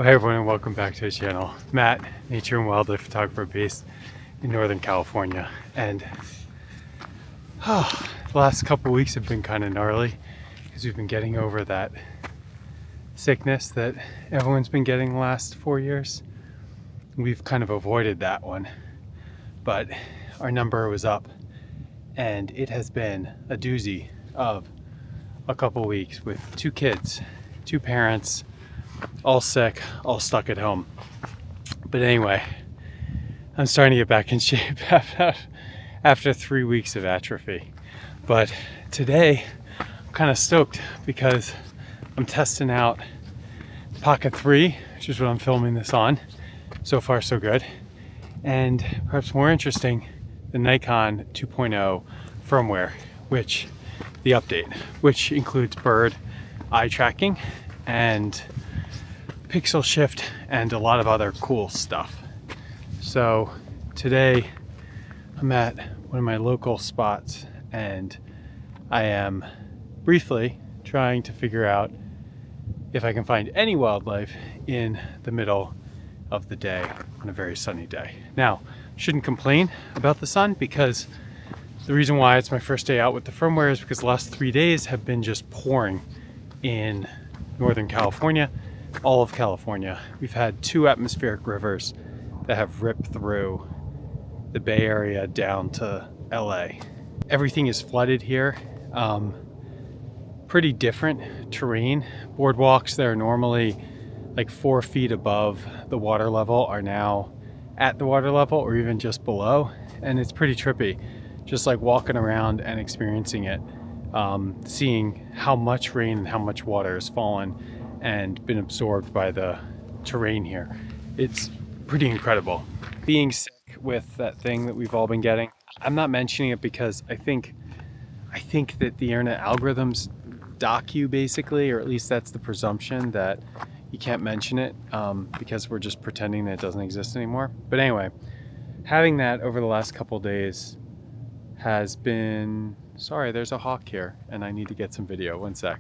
Well, hey everyone, and welcome back to the channel. Matt, nature and wildlife photographer based in Northern California. And the last couple weeks have been kind of gnarly because we've been getting over that sickness that everyone's been getting the last 4 years. We've kind of avoided that one, but our number was up, and it has been a doozy of a couple weeks with 2 kids, 2 parents, all sick, all stuck at home. But anyway, I'm starting to get back in shape after 3 weeks of atrophy. But today, I'm kind of stoked because I'm testing out Pocket 3, which is what I'm filming this on. So far, so good. And perhaps more interesting, the Nikon 2.0 firmware, which the update, which includes bird eye tracking and pixel shift and a lot of other cool stuff. So today I'm at one of my local spots and I am briefly trying to figure out if I can find any wildlife in the middle of the day on a very sunny day. Now, shouldn't complain about the sun because the reason why it's my first day out with the firmware is because the last 3 days have been just pouring in Northern California. All of California. We've had 2 atmospheric rivers that have ripped through the Bay Area down to LA. Everything is flooded here. Pretty different terrain. Boardwalks that are normally like 4 feet above the water level are now at the water level or even just below. And it's pretty trippy, just like walking around and experiencing it, seeing how much rain and how much water has fallen and been absorbed by the terrain here. It's pretty incredible. Being sick with that thing that we've all been getting, I'm not mentioning it because I think that the internet algorithms dock you basically, or at least that's the presumption, that you can't mention it because we're just pretending that it doesn't exist anymore. But anyway, having that over the last couple days has been... Sorry, there's a hawk here and I need to get some video. One sec.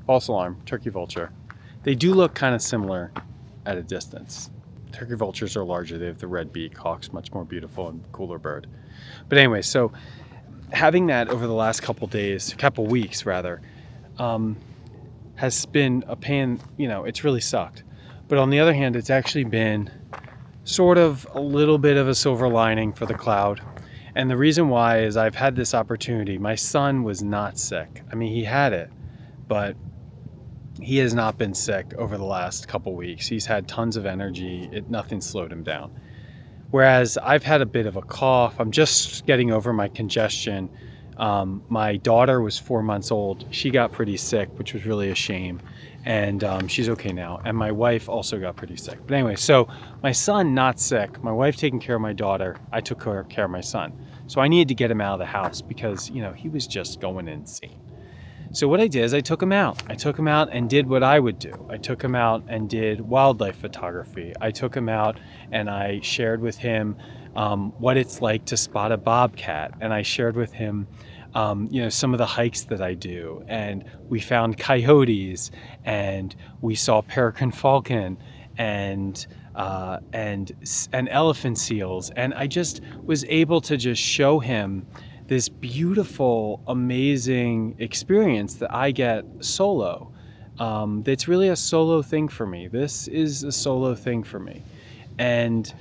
False alarm, turkey vulture. They do look kind of similar at a distance. Turkey vultures are larger, they have the red beak. Hawk's much more beautiful and cooler bird. But anyway, so having that over the last couple weeks rather, has been a pain. You know, it's really sucked. But on the other hand, it's actually been sort of a little bit of a silver lining for the cloud. And the reason why is I've had this opportunity. My son was not sick. I mean, he had it, but he has not been sick over the last couple weeks. He's had tons of energy. Nothing slowed him down. Whereas I've had a bit of a cough. I'm just getting over my congestion. My daughter was 4 months old. She got pretty sick, which was really a shame. And she's okay now. And my wife also got pretty sick. But anyway, so my son not sick, my wife taking care of my daughter, I took care of my son. So I needed to get him out of the house because, you know, he was just going insane. So what I did is I took him out. I took him out and did what I would do. I took him out and did wildlife photography. I took him out and I shared with him what it's like to spot a bobcat. And I shared with him, you know, some of the hikes that I do. And we found coyotes and we saw peregrine falcon and elephant seals. And I just was able to just show him this beautiful, amazing experience that I get solo. That's really a solo thing for me. This is a solo thing for me. And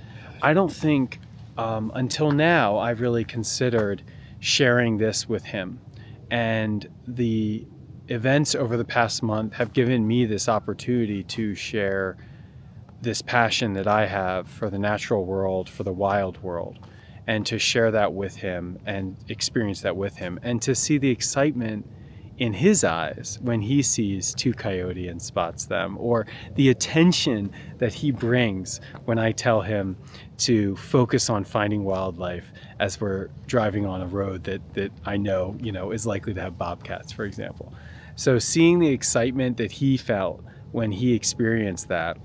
I don't think until now I've really considered sharing this with him. And the events over the past month have given me this opportunity to share this passion that I have for the natural world, for the wild world, and to share that with him and experience that with him, and to see the excitement in his eyes when he sees 2 coyote and spots them, or the attention that he brings when I tell him to focus on finding wildlife as we're driving on a road that I know, you know, is likely to have bobcats, for example. So seeing the excitement that he felt when he experienced that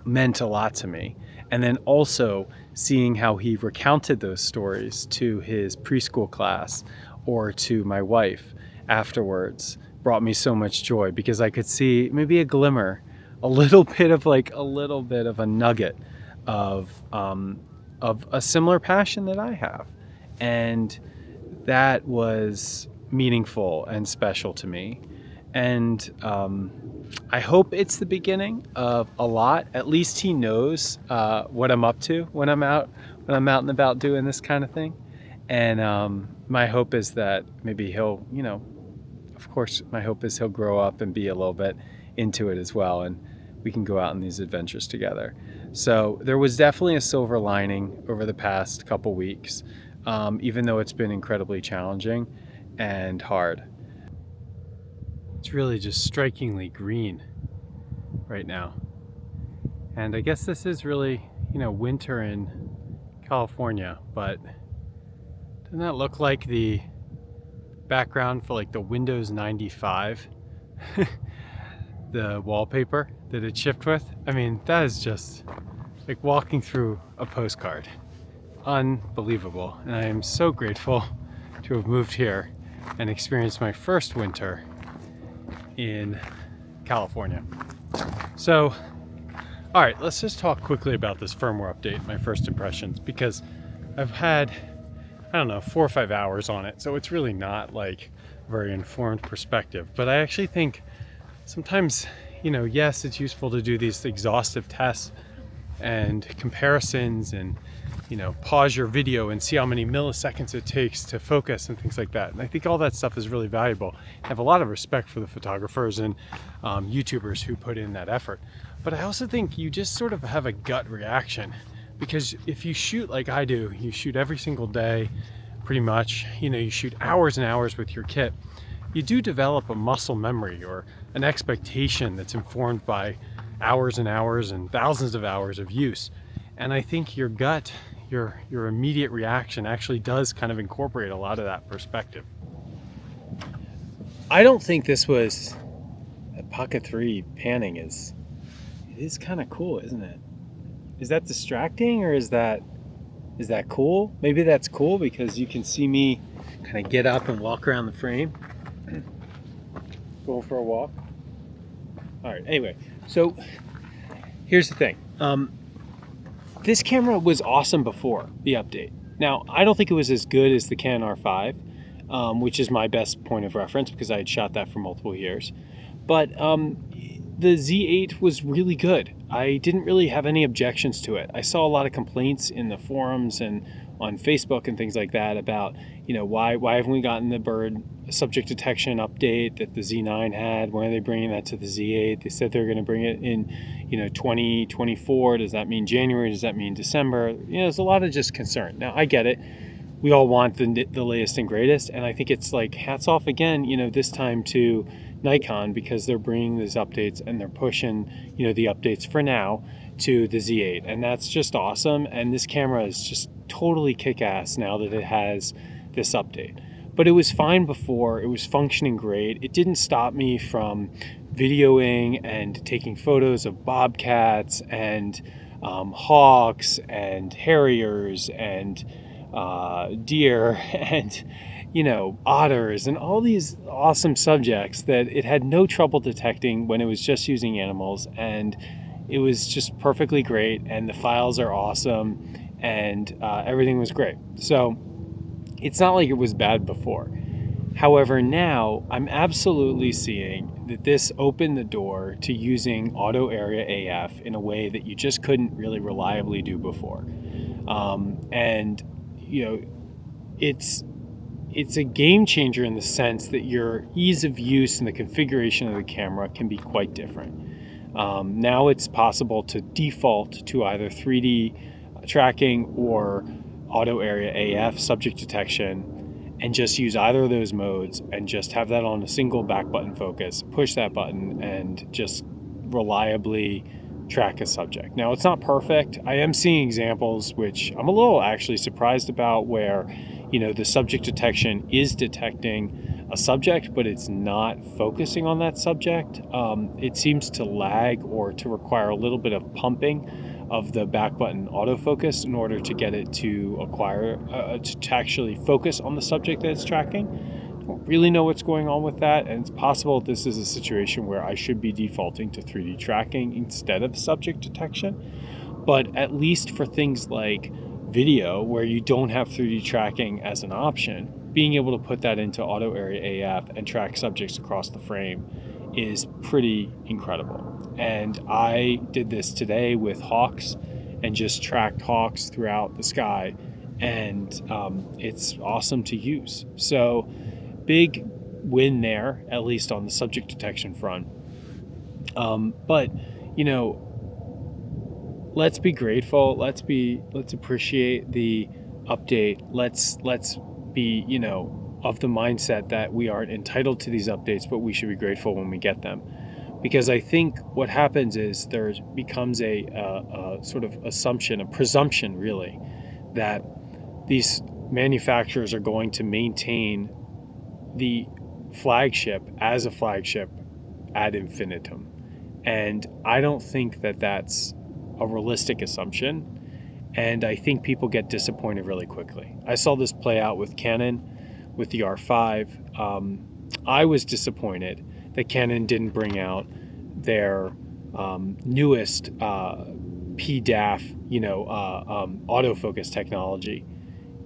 meant a lot to me. And then also seeing how he recounted those stories to his preschool class or to my wife, afterwards brought me so much joy, because I could see maybe a glimmer, a little bit of a nugget of a similar passion that I have. And that was meaningful and special to me. And I hope it's the beginning of a lot. At least he knows what I'm up to when I'm out and about doing this kind of thing. And my hope is that maybe he'll, of course, my hope is he'll grow up and be a little bit into it as well, and we can go out on these adventures together. So there was definitely a silver lining over the past couple weeks, even though it's been incredibly challenging and hard. It's really just strikingly green right now. And I guess this is really, winter in California, but doesn't that look like the background for like the Windows 95, the wallpaper that it shipped with? I mean, that is just like walking through a postcard. Unbelievable. And I am so grateful to have moved here and experienced my first winter in California. So, all right, let's just talk quickly about this firmware update, my first impressions, because I've had, 4 or 5 hours on it, so it's really not like a very informed perspective. But I actually think sometimes, yes, it's useful to do these exhaustive tests and comparisons and, pause your video and see how many milliseconds it takes to focus and things like that. And I think all that stuff is really valuable. I have a lot of respect for the photographers and YouTubers who put in that effort. But I also think you just sort of have a gut reaction, because if you shoot like I do, you shoot every single day, pretty much, you shoot hours and hours with your kit, you do develop a muscle memory or an expectation that's informed by hours and hours and thousands of hours of use. And I think your gut, your immediate reaction actually does kind of incorporate a lot of that perspective. I don't think this was a Pocket 3 panning it is kind of cool, isn't it? Is that distracting, or is that cool? Maybe that's cool because you can see me kind of get up and walk around the frame. Going for a walk. All right, anyway, so here's the thing. This camera was awesome before the update. Now, I don't think it was as good as the Canon R5, which is my best point of reference because I had shot that for multiple years. But the Z8 was really good. I didn't really have any objections to it. I saw a lot of complaints in the forums and on Facebook and things like that about, why haven't we gotten the bird subject detection update that the Z9 had? When are they bringing that to the Z8? They said they're going to bring it in, 2024. Does that mean January? Does that mean December? There's a lot of just concern. Now, I get it. We all want the latest and greatest. And I think it's like hats off again, this time to Nikon, because they're bringing these updates and they're pushing, the updates for now to the Z8. And that's just awesome. And this camera is just totally kick-ass now that it has this update. But it was fine before. It was functioning great. It didn't stop me from videoing and taking photos of bobcats and hawks and harriers and deer and otters and all these awesome subjects that it had no trouble detecting when it was just using animals. And it was just perfectly great, and the files are awesome, and everything was great. So it's not like it was bad before. However, now I'm absolutely seeing that this opened the door to using auto area AF in a way that you just couldn't really reliably do before. It's a game changer in the sense that your ease of use and the configuration of the camera can be quite different. Now it's possible to default to either 3D tracking or auto area AF subject detection and just use either of those modes and just have that on a single back button focus, push that button and just reliably track a subject. Now, it's not perfect. I am seeing examples which I'm a little actually surprised about where, the subject detection is detecting a subject, but it's not focusing on that subject. It seems to lag or to require a little bit of pumping of the back button autofocus in order to get it to acquire, to actually focus on the subject that it's tracking. don't really know what's going on with that, and it's possible this is a situation where I should be defaulting to 3D tracking instead of subject detection. But at least for things like video, where you don't have 3D tracking as an option, being able to put that into auto area AF and track subjects across the frame is pretty incredible. And I did this today with hawks and just tracked hawks throughout the sky, and it's awesome to use. So big win there, at least on the subject detection front. But you know, let's be grateful. Let's appreciate the update. Let's be, you know, of the mindset that we aren't entitled to these updates, but we should be grateful when we get them. Because I think what happens is there becomes a sort of assumption, a presumption really, that these manufacturers are going to maintain the flagship as a flagship ad infinitum. And I don't think that that's a realistic assumption. And I think people get disappointed really quickly. I saw this play out with Canon, with the R5. I was disappointed that Canon didn't bring out their newest PDAF, autofocus technology.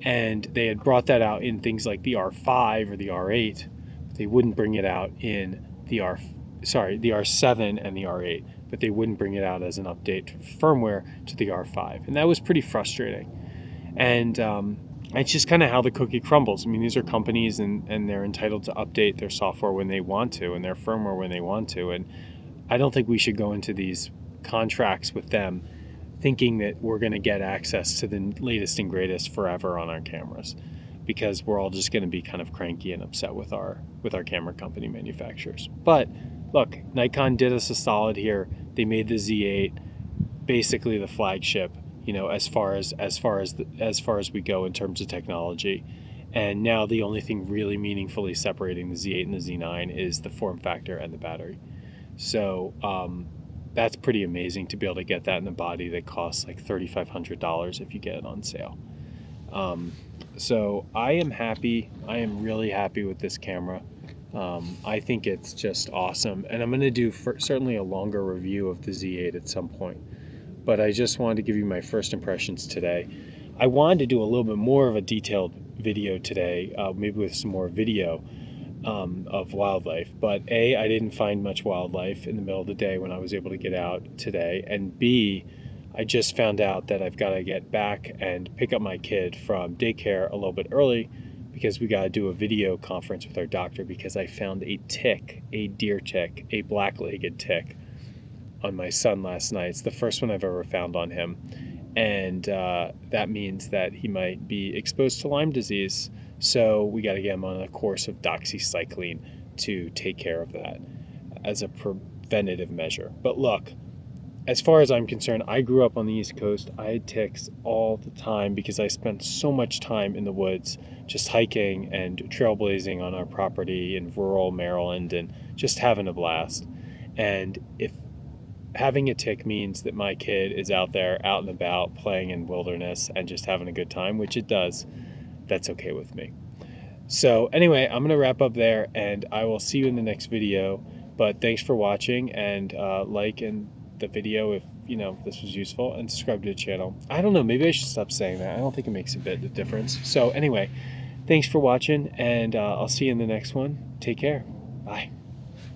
And they had brought that out in things like the R5 or the R8. But they wouldn't bring it out in the R7 and the R8, but they wouldn't bring it out as an update firmware to the R5. And that was pretty frustrating. And it's just kind of how the cookie crumbles. I mean, these are companies and they're entitled to update their software when they want to and their firmware when they want to. And I don't think we should go into these contracts with them thinking that we're going to get access to the latest and greatest forever on our cameras, because we're all just going to be kind of cranky and upset with our camera company manufacturers. But look, Nikon did us a solid here. They made the Z8 basically the flagship, you know, as far as we go in terms of technology. And now the only thing really meaningfully separating the Z8 and the Z9 is the form factor and the battery. So that's pretty amazing to be able to get that in the body that costs like $3,500 if you get it on sale. So I am happy. I am really happy with this camera. I think it's just awesome. And I'm going to do certainly a longer review of the Z8 at some point. But I just wanted to give you my first impressions today. I wanted to do a little bit more of a detailed video today, maybe with some more video of wildlife. But A, I didn't find much wildlife in the middle of the day when I was able to get out today. And B, I just found out that I've got to get back and pick up my kid from daycare a little bit early, because we got to do a video conference with our doctor, because I found a tick, a deer tick, a black-legged tick on my son last night. It's the first one I've ever found on him. And that means that he might be exposed to Lyme disease. So we got to get him on a course of doxycycline to take care of that as a preventative measure. But look, as far as I'm concerned, I grew up on the East Coast. I had ticks all the time because I spent so much time in the woods just hiking and trailblazing on our property in rural Maryland and just having a blast. And if having a tick means that my kid is out there, out and about, playing in wilderness and just having a good time, which it does, that's okay with me. So anyway, I'm going to wrap up there, and I will see you in the next video. But thanks for watching, and like the video if this was useful, and subscribe to the channel. I don't know, maybe I should stop saying that. I don't think it makes a bit of difference. So anyway, thanks for watching, and I'll see you in the next one. Take care. Bye.